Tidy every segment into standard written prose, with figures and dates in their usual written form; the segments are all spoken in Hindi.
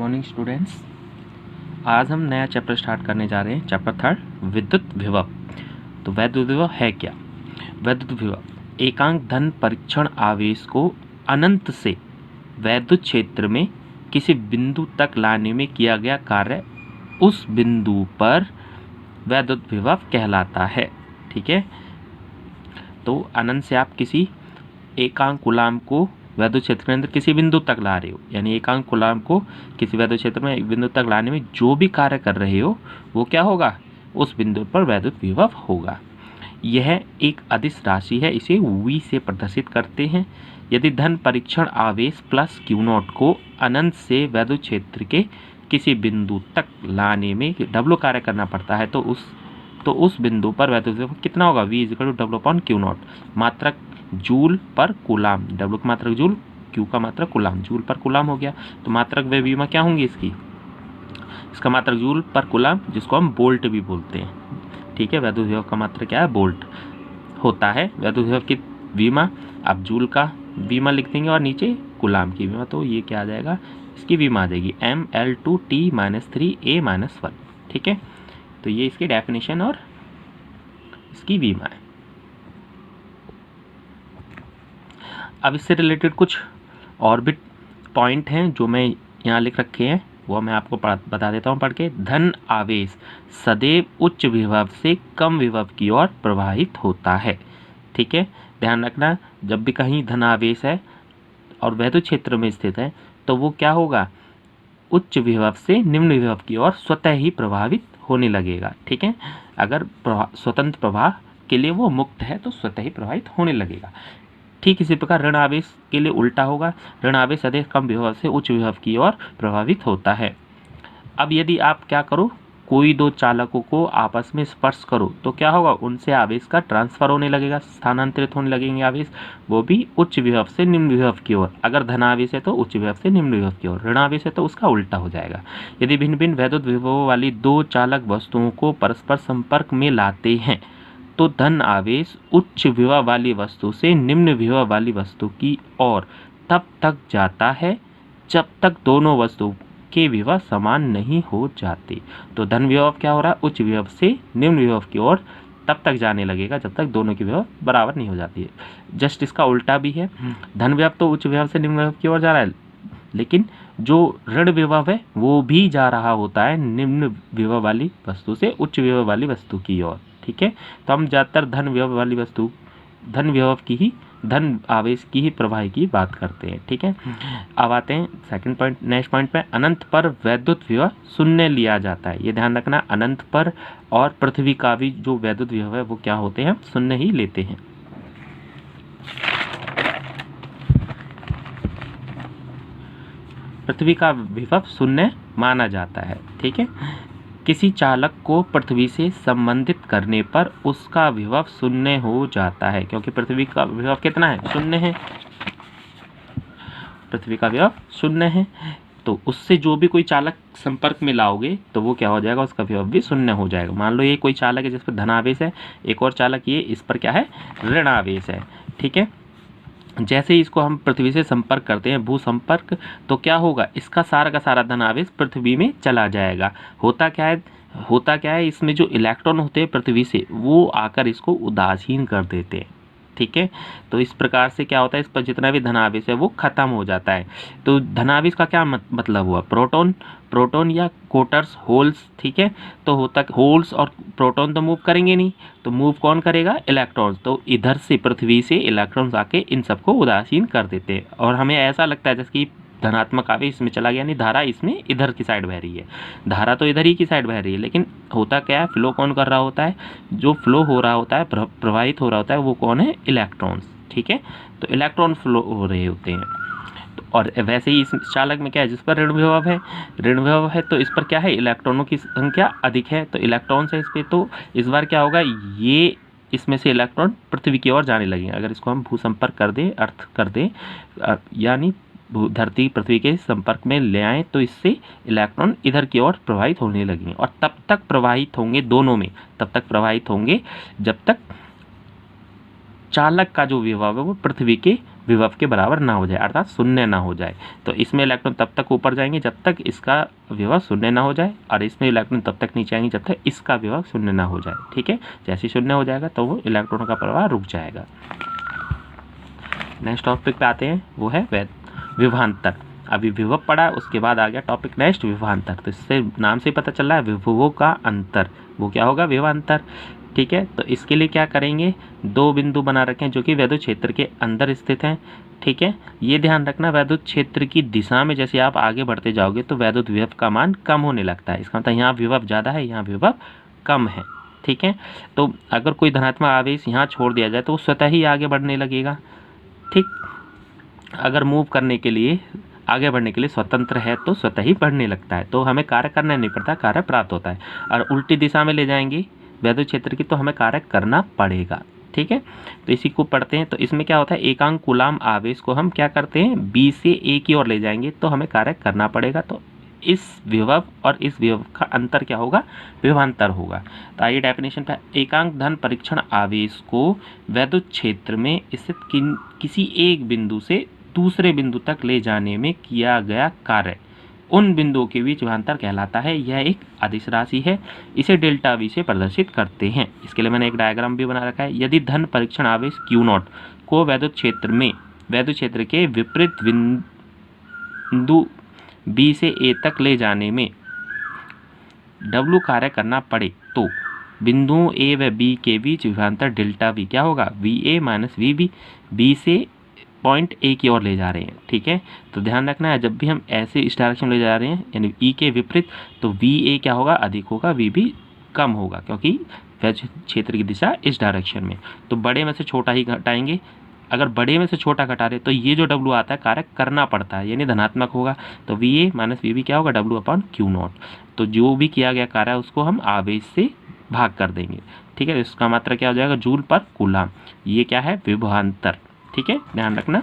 Morning students. आज हम नया चैप्टर स्टार्ट करने जा रहे हैं, चैप्टर 3 विद्युत विभव। तो वैद्युत विभव है क्या? वैद्युत विभव एकांक धन परीक्षण आवेश को अनंत से वैद्युत क्षेत्र में किसी बिंदु तक लाने में किया गया कार्य, उस बिंदु पर वैद्युत विभव कहलाता है। ठीक है, तो अनंत से आप किसी एकांक कूलाम्ब को वैद्युत क्षेत्र के अंदर किसी बिंदु तक ला रहे हो, यानी एकांक कूलाम्ब को किसी वैद्युत क्षेत्र में एक बिंदु तक लाने में जो भी कार्य कर रहे हो वो क्या होगा? उस बिंदु पर वैद्युत विभव होगा। यह एक अदिश राशि है, इसे V से प्रदर्शित करते हैं। यदि धन परीक्षण आवेश प्लस Q0 को अनंत से वैद्युत क्षेत्र के किसी बिंदु तक लाने में W कार्य करना पड़ता है, तो उस बिंदु पर वैद्युत विभव कितना होगा? V = W/Q0। मात्रक जूल पर कूलाम, W का मात्रक जूल, Q का मात्रक कूलाम, जूल पर कूलाम हो गया। तो मात्रक व विमा क्या होंगी इसका मात्रक जूल पर कूलाम, जिसको हम वोल्ट भी बोलते हैं। ठीक है, वैद्युत विभव का मात्रक क्या है? वोल्ट होता है। वैद्युत विभव की विमा आप जूल का विमा लिख देंगे और नीचे कूलाम की विमा, तो ये क्या आ जाएगा? इसकी विमा आ जाएगी mL2T-3A-1। ठीक है, तो ये इसकी डेफिनेशन और इसकी विमा है। अब इससे रिलेटेड कुछ और भी पॉइंट हैं जो मैं यहाँ लिख रखे हैं, वो मैं आपको बता देता हूँ पढ़ के। धन आवेश सदैव उच्च विभव से कम विभव की ओर प्रवाहित होता है। ठीक है, ध्यान रखना, जब भी कहीं धन आवेश है और वैद्युत क्षेत्र में स्थित है तो वो क्या होगा? उच्च विभव से निम्न विभव की ओर स्वतः ही प्रभावित होने लगेगा। ठीक है, अगर स्वतंत्र प्रवाह के लिए वो मुक्त है तो स्वतः ही प्रभावित होने लगेगा। ठीक इसी प्रकार ऋण आवेश के लिए उल्टा होगा। ऋण आवेश अधिक कम विभव से उच्च विभव की ओर प्रभावित होता है। अब यदि आप क्या करो, कोई दो चालकों को आपस में स्पर्श करो तो क्या होगा? उनसे आवेश का ट्रांसफर होने लगेगा, स्थानांतरित होने लगेंगे आवेश, वो भी उच्च विभव से निम्न विभव की ओर। अगर धन आवेश है तो उच्च विभव से निम्न विभव की ओर, ऋण आवेश है तो उसका उल्टा हो जाएगा। यदि भिन्न भिन्न वैद्युत विभवों वाली दो चालक वस्तुओं को परस्पर संपर्क में लाते हैं तो धन आवेश उच्च विभव वाली वस्तु से निम्न विभव वाली वस्तु की ओर तब तक जाता है जब तक दोनों वस्तु के विभव समान नहीं हो जाते। तो धन विभव क्या हो रहा है? उच्च विभव से निम्न विभव की ओर तब तक जाने लगेगा जब तक दोनों की विभव बराबर नहीं हो जाती है। जस्ट इसका उल्टा भी है, धन विभव तो उच्च विभव से निम्न विभव की ओर जा रहा है, लेकिन जो ऋण विभव है वो भी जा रहा होता है निम्न विभव वाली वस्तु से उच्च विभव वाली वस्तु की ओर। ठीक है, तो हम ज़्यादातर धन विभव वाली वस्तु, धन विभव की ही, धन आवेश की ही प्रवाह की बात करते हैं। ठीक है, अब आते हैं सेकंड पॉइंट, नेक्स्ट पॉइंट पे। अनंत पर वैद्युत विभव शून्य लिया जाता है। ये ध्यान रखना, अनंत पर और पृथ्वी का भी जो वैद्युत विभव है वो क्या होते हैं? हम शून्य ही लेते हैं। पृथ्वी का विभव शून्य माना जाता है। ठीक है, किसी चालक को पृथ्वी से संबंधित करने पर उसका विभव शून्य हो जाता है, क्योंकि पृथ्वी का विभव कितना है? शून्य है। पृथ्वी का विभव शून्य है, तो उससे जो भी कोई चालक संपर्क में लाओगे तो वो क्या हो जाएगा? उसका विभव भी शून्य हो जाएगा। मान लो ये कोई चालक है जिस पर धनावेश है, एक और चालक ये इस पर क्या है? ऋण आवेश है। ठीक है, जैसे ही इसको हम पृथ्वी से संपर्क करते हैं, भू संपर्क, तो क्या होगा? इसका सारा का सारा धन आवेश पृथ्वी में चला जाएगा। होता क्या है, इसमें जो इलेक्ट्रॉन होते हैं पृथ्वी से, वो आकर इसको उदासीन कर देते हैं। ठीक है, तो इस प्रकार से क्या होता है? इस पर जितना भी धनावेश है वो खत्म हो जाता है। तो धनावेश का क्या मतलब हुआ? प्रोटॉन या कोटर्स, होल्स। ठीक है, तो होता होल्स और प्रोटॉन तो मूव करेंगे नहीं, तो मूव कौन करेगा? इलेक्ट्रॉन्स। तो इधर से, पृथ्वी से इलेक्ट्रॉन्स आके इन सबको उदासीन कर देते हैं, और हमें ऐसा लगता है जैसे कि धनात्मक आवेश इसमें चला गया, नहीं, धारा इसमें इधर की साइड बह रही है। धारा तो इधर ही की साइड बह रही है, लेकिन होता क्या है? फ्लो कौन कर रहा होता है? जो फ्लो हो रहा होता है, प्रवाहित हो रहा होता है, वो कौन है? इलेक्ट्रॉन्स। ठीक है, तो इलेक्ट्रॉन फ्लो हो रहे होते हैं। और वैसे ही इस चालक में क्या है? जिस पर ऋण विभव है तो इस पर क्या है? इलेक्ट्रॉनों की संख्या अधिक है, तो इलेक्ट्रॉन्स है इस पर, तो इस बार क्या होगा? ये इसमें से इलेक्ट्रॉन पृथ्वी की ओर जाने लगेंगे। अगर इसको हम भू संपर्क कर दें, अर्थ कर दें, यानी धरती पृथ्वी के संपर्क में ले आए, तो इससे इलेक्ट्रॉन इधर की ओर प्रवाहित होने लगेंगे, और तब तक प्रवाहित होंगे, दोनों में तब तक प्रवाहित होंगे जब तक चालक का जो विभव है वो पृथ्वी के विभव के बराबर ना हो जाए, अर्थात शून्य ना हो जाए। तो इसमें इलेक्ट्रॉन तब तक ऊपर जाएंगे जब तक इसका विभव शून्य ना हो जाए, और इसमें इलेक्ट्रॉन तब तक नीचे आएंगे जब तक इसका विभव शून्य ना हो जाए। ठीक है, जैसे शून्य हो जाएगा तो वो इलेक्ट्रॉनों का प्रवाह रुक जाएगा। नेक्स्ट टॉपिक पे आते हैं, वो है विभवांतर। अभी विभव पढ़ा, उसके बाद आ गया टॉपिक नेक्स्ट विभवांतर। तो इससे नाम से ही पता चल रहा है विभवों का अंतर, वो क्या होगा, विभवांतर। ठीक है, तो इसके लिए क्या करेंगे, दो बिंदु बना रखे हैं जो कि वैद्युत क्षेत्र के अंदर स्थित हैं। ठीक है, ये ध्यान रखना वैद्युत क्षेत्र की दिशा में जैसे आप आगे बढ़ते जाओगे तो वैद्युत विभव का मान कम होने लगता है। इसका मतलब यहाँ विभव ज़्यादा है, यहाँ विभव कम है। ठीक है, तो अगर कोई धनात्मक आवेश यहाँ छोड़ दिया जाए तो वो स्वतः ही आगे बढ़ने लगेगा। ठीक, अगर मूव करने के लिए, आगे बढ़ने के लिए स्वतंत्र है तो स्वतः ही बढ़ने लगता है, तो हमें कार्य करना नहीं पड़ता, कार्य प्राप्त होता है। और उल्टी दिशा में ले जाएंगे वैद्युत क्षेत्र की तो हमें कार्य करना पड़ेगा। ठीक है, तो इसी को पढ़ते हैं। तो इसमें क्या होता है, एकांक कूलाम आवेश को हम क्या करते हैं, बी से ए की ओर ले जाएंगे तो हमें कार्य करना पड़ेगा। तो इस विभव और इस विभव का अंतर क्या होगा, विभवांतर होगा। तो आइए डेफिनेशन पे, एकांक धन परीक्षण आवेश को वैद्युत क्षेत्र में स्थित किसी एक बिंदु से दूसरे बिंदु तक ले जाने में किया गया कार्य उन बिंदुओं के बीच विभवांतर कहलाता है। यह एक अदिश राशि है, इसे डेल्टा वी से प्रदर्शित करते हैं। इसके लिए मैंने एक डायग्राम भी बना रखा है। यदि धन परीक्षण आवेश Q0 को वैद्युत क्षेत्र के विपरीत बिंदु B से A तक ले जाने में W कार्य करना पड़े तो बिंदुओं A व B के बीच विभवांतर डेल्टा V क्या होगा, VA माइनस VB, B से पॉइंट ए की ओर ले जा रहे हैं। ठीक है, तो ध्यान रखना है जब भी हम ऐसे इस डायरेक्शन में ले जा रहे हैं यानी ई के विपरीत, तो VA क्या होगा, अधिक होगा, VB कम होगा, क्योंकि वैद्युत क्षेत्र की दिशा इस डायरेक्शन में। तो बड़े में से छोटा ही घटाएंगे, अगर बड़े में से छोटा घटा रहे तो ये जो W आता है कार्य करना पड़ता है, यानी धनात्मक होगा। तो VA माइनस VB क्या होगा, W/Q0। तो जो भी किया गया कार्य उसको हम आवेश से भाग कर देंगे। ठीक है, इसका मात्रा क्या हो जाएगा, जूल पर कूलाम। ये क्या है, विभवांतर। ठीक है, ध्यान रखना,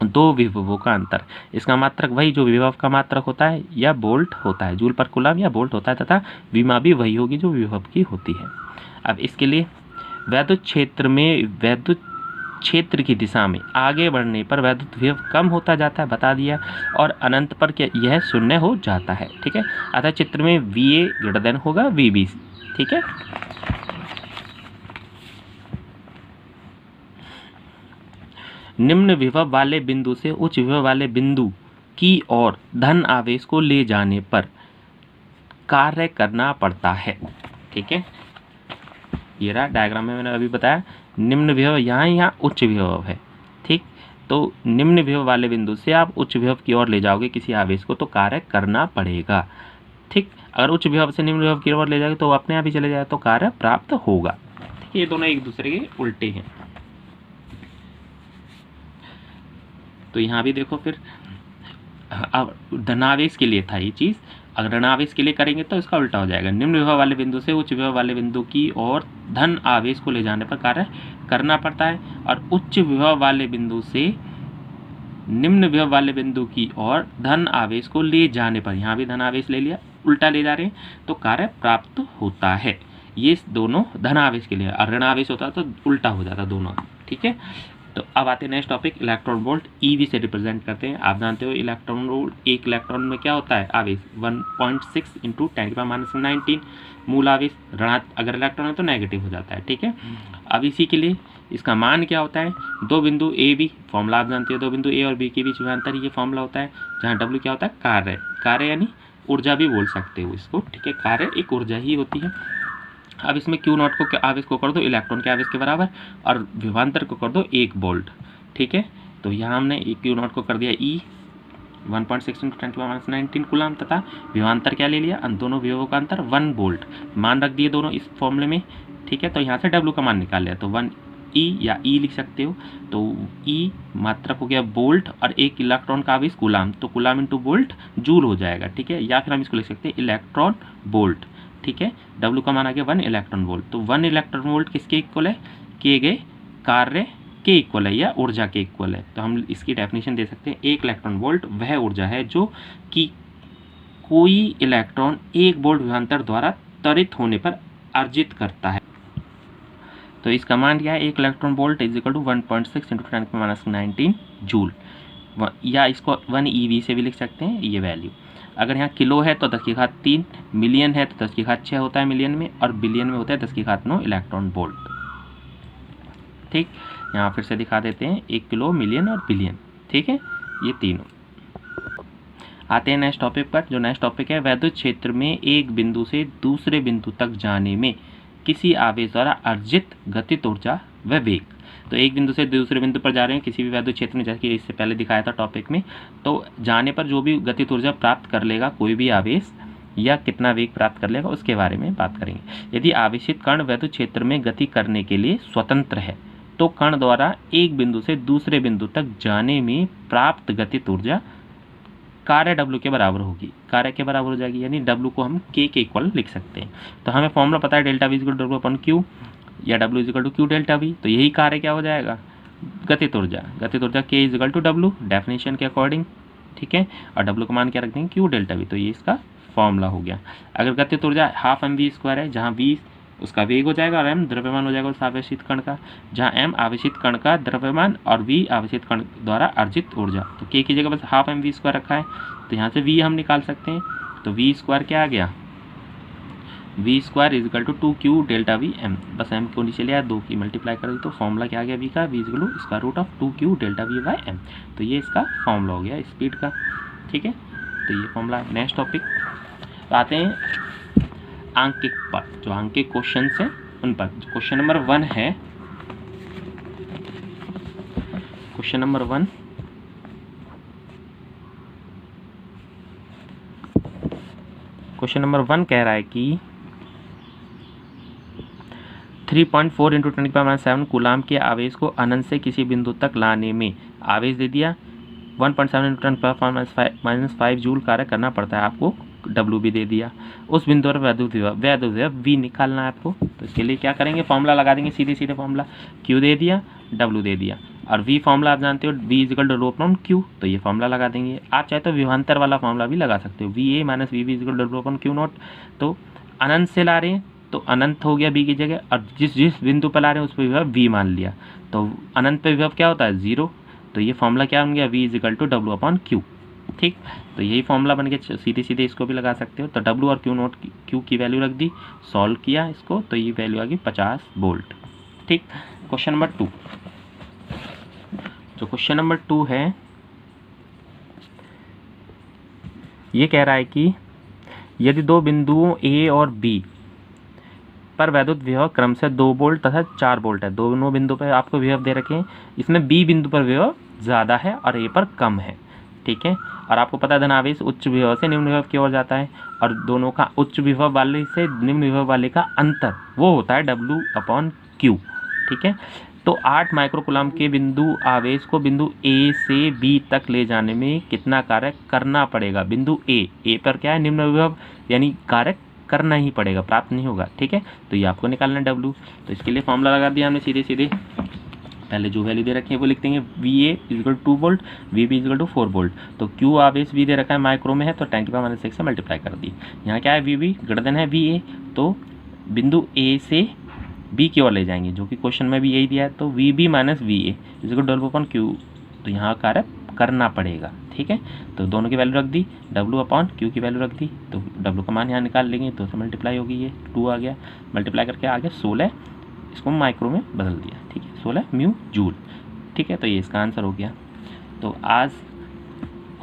दो विभवों का अंतर। इसका मात्रक वही जो विभव का मात्रक होता है या वोल्ट होता है, जूल पर कूलाम या वोल्ट होता है, तथा विमा भी वही होगी जो विभव की होती है। अब इसके लिए वैद्युत क्षेत्र की दिशा में आगे बढ़ने पर वैद्युत विभव कम होता जाता है, बता दिया, और अनंत पर क्या यह शून्य हो जाता है। ठीक है, अतः चित्र में VA ग्रेटर देन होगा VB। ठीक है, निम्न विभव वाले बिंदु से उच्च विभव वाले बिंदु की ओर धन आवेश को ले जाने पर कार्य करना पड़ता है। ठीक है, ये रहा डायग्राम में मैंने अभी बताया, निम्न विभव यहाँ उच्च विभव है। ठीक, तो निम्न विभव वाले बिंदु से आप उच्च विभव की ओर ले जाओगे किसी आवेश को तो कार्य करना पड़ेगा। ठीक, अगर उच्च विभव से निम्न विभव की ओर ले जाओगे तो अपने आप ही चले जाए तो कार्य प्राप्त होगा। ठीक, ये दोनों एक दूसरे के उल्टे हैं। तो यहाँ भी देखो, फिर अब धनावेश के लिए था ये चीज़, अगर ऋणावेश के लिए करेंगे तो इसका उल्टा हो जाएगा। निम्न विभव वाले बिंदु से उच्च विभव वाले बिंदु की ओर धन आवेश को ले जाने पर कार्य करना पड़ता है, और उच्च विभव वाले बिंदु से निम्न विभव वाले बिंदु की ओर धन आवेश को ले जाने पर, यहाँ भी धन आवेश ले लिया, उल्टा ले जा रहे हैं तो कार्य प्राप्त होता है। ये दोनों धन आवेश के लिए, और ऋण आवेश होता तो उल्टा हो जाता दोनों। ठीक है, तो अब आते हैं next topic, electron volt EV से रिप्रेजेंट करते हैं। आप जानते हो इलेक्ट्रॉन वोल्ट, एक इलेक्ट्रॉन में क्या होता है, आवेश 1.6 × 10⁻⁻19 मूल आवेश। अगर इलेक्ट्रॉन है तो नेगेटिव हो जाता है। ठीक है, अब इसी के लिए इसका मान क्या होता है, दो बिंदु AB, फॉर्मूला आप जानते हो, दो बिंदु A और B के बीच विभवांतर, ये फॉर्मूला होता है, जहाँ W क्या होता है, कार्य यानी ऊर्जा भी बोल सकते हो इसको। ठीक है, कार्य एक ऊर्जा ही होती है। अब इसमें Q0 को आवेश को कर दो इलेक्ट्रॉन के आवेश के बराबर, और विभवांतर को कर दो 1 वोल्ट। ठीक है, तो यहाँ हमने Q0 को कर दिया 1.6 × 10⁻19 कूलाम, तथा विभवांतर क्या ले लिया, दोनों विभवों का अंतर 1 वोल्ट, मान रख दिए दोनों इस फॉर्मूले में। ठीक है, तो यहाँ से W का मान निकाल लिया, तो 1E या E लिख सकते हो। तो E मात्रक हो गया वोल्ट, और 1 इलेक्ट्रॉन का आवेश कूलाम, तो कूलाम इंटू वोल्ट जूल हो जाएगा। ठीक है, या फिर हम इसको लिख सकते हैं इलेक्ट्रॉन वोल्ट। ठीक है, W का मान आ गया 1 इलेक्ट्रॉन वोल्ट। तो 1 इलेक्ट्रॉन वोल्ट किसके इक्वल है, किए गए कार्य के इक्वल है या ऊर्जा के इक्वल है। तो हम इसकी डेफिनेशन दे सकते हैं, 1 इलेक्ट्रॉन वोल्ट वह ऊर्जा है जो कि कोई इलेक्ट्रॉन 1 वोल्ट विभवांतर द्वारा त्वरित होने पर अर्जित करता है। तो इस कमांड क्या है, 1 electron volt is equal to 1.6 into 10⁻⁻19 joule, या इसको 1 EV से भी लिख सकते हैं ये वैल्यू। अगर यहाँ किलो है तो 10⁻3, मिलियन है तो 10⁻6 होता है मिलियन में, और बिलियन में होता है 10⁻9 इलेक्ट्रॉन वोल्ट। ठीक, यहाँ फिर से दिखा देते हैं, 1 किलो, मिलियन और बिलियन। ठीक है, ये तीनों। आते हैं नेक्स्ट टॉपिक पर। जो नेक्स्ट टॉपिक है, वैद्युत क्षेत्र में एक बिंदु से दूसरे बिंदु तक जाने में किसी आवेश द्वारा अर्जित गतिज ऊर्जा व वेग। तो एक बिंदु से दूसरे बिंदु पर जा रहे हैं किसी भी वैद्युत क्षेत्र में, जैसे कि इससे पहले दिखाया था टॉपिक में, तो जाने पर जो भी गतिज ऊर्जा प्राप्त कर लेगा कोई भी आवेश, या कितना वेग प्राप्त कर लेगा, उसके बारे में बात करेंगे। यदि आवेशित कण वैद्युत क्षेत्र में गति करने के लिए स्वतंत्र है तो कण द्वारा एक बिंदु से दूसरे बिंदु तक जाने में प्राप्त गतिज ऊर्जा कार्य W के बराबर होगी। कार्य के बराबर हो जाएगी, यानी W को हम K के इक्वल लिख सकते हैं। तो हमें फॉर्मूला पता है, delta V equal W upon Q, या W is equal to Q delta V। तो यही कार्य क्या हो जाएगा, गतिज ऊर्जा। गतिज ऊर्जा K is equal to W definition के अकॉर्डिंग। ठीक है, और W का मान क्या रख देंगे, Q डेल्टा V। तो ये इसका फॉर्मूला हो गया। अगर गतिज ऊर्जा हाफ mv² है, जहाँ V उसका वेग हो जाएगा और m द्रव्यमान हो जाएगा उस आवेशित कण का, जहाँ m आवेशित कण का द्रव्यमान और v आवेशित कण द्वारा अर्जित ऊर्जा। तो k की जगह बस हाफ mv² रखा है, तो यहाँ से v हम निकाल सकते हैं। तो v² क्या आ गया, v² is equal to 2q delta v m। बस m को नीचे लिया, 2 की मल्टीप्लाई कर दी, तो फॉर्मूला क्या आ गया v का, v is equal to square root of 2q delta v by m। तो ये इसका फॉर्मूला हो गया स्पीड का। ठीक है, तो ये फॉर्मूला। नेक्स्ट टॉपिक आते हैं आंकिक पर। जो आंकिक क्वेश्चन हैं उन पर क्वेश्चन नंबर 1 है। क्वेश्चन नंबर 1, क्वेश्चन नंबर 1 कह रहा है कि 3.4 इंटू 10⁻7 कूलाम के आवेश को अनंत से किसी बिंदु तक लाने में आवेश दे दिया 1.7 इंटू 10⁻⁻5 जूल कार्य करना पड़ता है। आपको W भी दे दिया। उस बिंदु पर वैद्युत विभव V निकालना है आपको। तो इसके लिए क्या करेंगे, फॉर्मूला लगा देंगे, सीधे सीधे फॉर्मूला। Q दे दिया, W दे दिया, और V फॉर्मूला आप जानते हो, V is equal to rho upon Q। तो ये फॉर्मूला लगा देंगे। आप चाहे तो विभवांतर वाला फॉर्मूला भी लगा सकते हो, VA minus VB is equal to rho upon Q naught. तो अनंत से ला रहे हैं तो अनंत हो गया B की जगह, और जिस बिंदु पर ला रहे हैं उस पर विभव V मान लिया। तो अनंत पे विभव क्या होता है, 0। तो ये फॉर्मूला क्या बन गया, V is equal to W upon Q। ठीक, तो यही फॉर्मूला बन गया। सीधे सीधे इसको भी लगा सकते हो। तो W और Q नोट Q की वैल्यू रख दी, सॉल्व किया इसको, तो ये वैल्यू आ गई 50 वोल्ट। ठीक, क्वेश्चन नंबर 2। जो क्वेश्चन नंबर 2 है, ये कह रहा है कि यदि दो बिंदुओं A और B पर वैद्युत विभव क्रम से 2 वोल्ट तथा 4 वोल्ट है, दोनों बिंदु पर आपको विभव दे रखे हैं, इसमें B बिंदु पर विभव ज़्यादा है और A पर कम है। ठीक है, और आपको पता है धनावेश उच्च विभव से निम्न विभव की ओर जाता है, और दोनों का उच्च विभव वाले से निम्न विभव वाले का अंतर वो होता है W अपॉन Q। ठीक है, तो 8 माइक्रोकूलम के बिंदु आवेश को बिंदु A से B तक ले जाने में कितना कार्य करना पड़ेगा। बिंदु A पर क्या है, निम्न विभव, यानी कार्य करना ही पड़ेगा, प्राप्त नहीं होगा। ठीक है, तो ये आपको निकालना है W। तो इसके लिए फॉर्मूला लगा दिया हमने सीधे सीधे। पहले जो वैल्यू दे रखी है वो लिख देंगे, VA is equal 2 volt, VB is equal to 4 volt. तो Q आवेश भी दे रखा है, माइक्रो में है, तो 10⁻⁻6 से मल्टीप्लाई कर दी। यहाँ क्या है, VB ग्रेटर देन है VA, तो बिंदु A से B की ओर ले जाएंगे, जो कि क्वेश्चन में भी यही दिया है। तो VB minus VA is equal W upon Q। तो यहाँ कार्य करना पड़ेगा। ठीक है, तो दोनों की वैल्यू रख दी, W अपॉन Q की वैल्यू रख दी, तो W का मान यहाँ निकाल लेंगे, 2 से मल्टीप्लाई होगी, ये 2 आ गया, मल्टीप्लाई करके आ गया 16, इसको माइक्रो में बदल दिया। ठीक है, 16 म्यू जूल। ठीक है, तो ये इसका आंसर हो गया। तो आज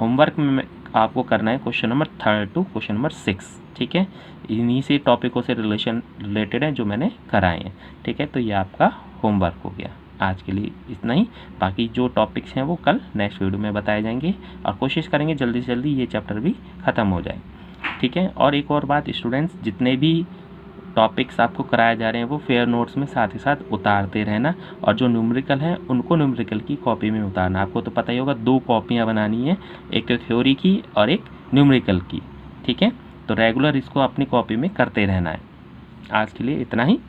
होमवर्क में आपको करना है question number 3 to question number 6। ठीक है, इन्हीं से टॉपिकों से रिलेटेड है जो मैंने कराए हैं। ठीक है, तो ये आपका होमवर्क हो गया। आज के लिए इतना ही, बाकी जो टॉपिक्स हैं वो कल नेक्स्ट वीडियो में बताए जाएंगे, और कोशिश करेंगे जल्दी से जल्दी ये चैप्टर भी ख़त्म हो जाए। ठीक है, और एक और बात स्टूडेंट्स, जितने भी टॉपिक्स आपको कराए जा रहे हैं वो फेयर नोट्स में साथ ही साथ उतारते रहना, और जो न्यूमेरिकल हैं उनको न्यूमेरिकल की कॉपी में उतारना। आपको तो पता ही होगा 2 कॉपियाँ बनानी है, एक थ्योरी की और एक न्यूमेरिकल की। ठीक है, तो रेगुलर इसको अपनी कॉपी में करते रहना है। आज के लिए इतना ही।